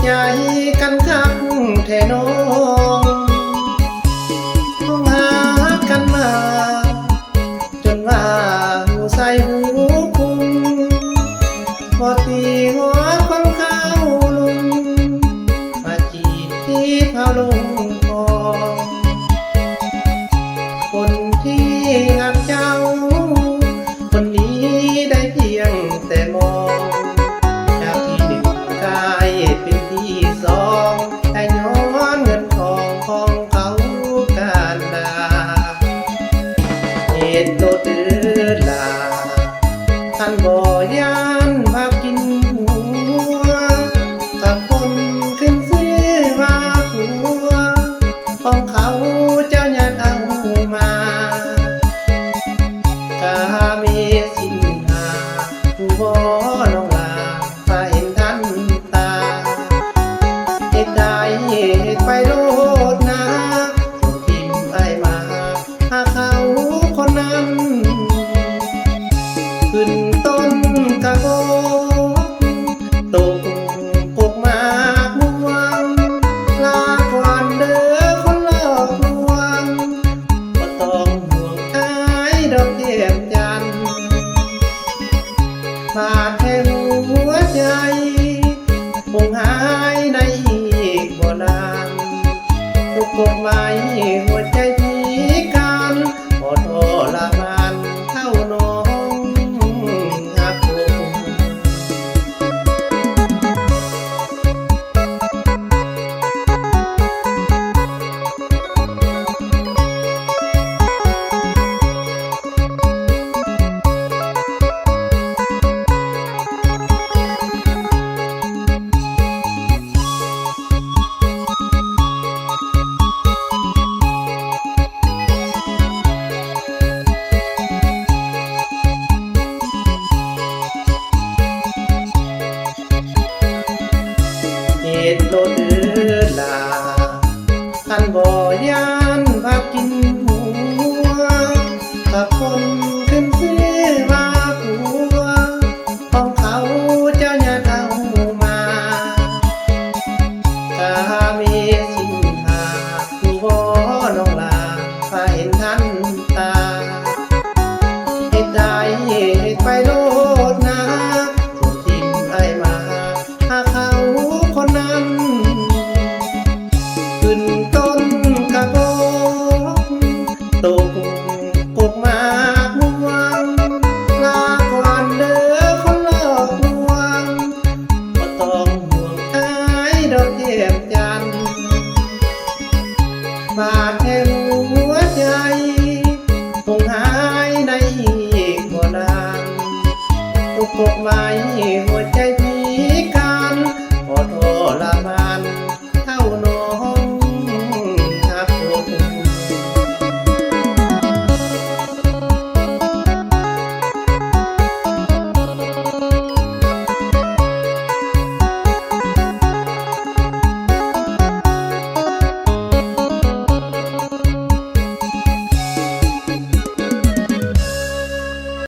ใจกันคักแท่น้องห้องหากันมาจนว่าหูใส่หูคุ้งพอตีหัวคนเข้าลุงมาจีบที่เผาลงคอคนที่หักเจ้าคนนี้ได้เพียงแต่มองจากที่หนึ่งกลายเป็นที่สองแต่ย้อนเงินทองของเขาการดาเหตุโตเดือดลาท่านบ่ยานพากินหัวกับคนขึ้นซื้อมาหัวของเขาเจ้าญาติเอามากาเมสินหาผู้บ่น้องลาฟ้าเห็นทันตาเหตุใดเหตุไปโลดนะทิมไอมาหาเขาคนนั้นขึ้นต้นกะโกตกกกมากม่วงลาควันเด้อคนหลอกลวงบ่ต้องห่วงอายดอกเทียมจันทร์บาดแทงหัวใจคงหายในอีกบ่นานทุกกฎหมายหัวใจพิการบ่ทรมานเท่าน้องหักผม เหตุโลด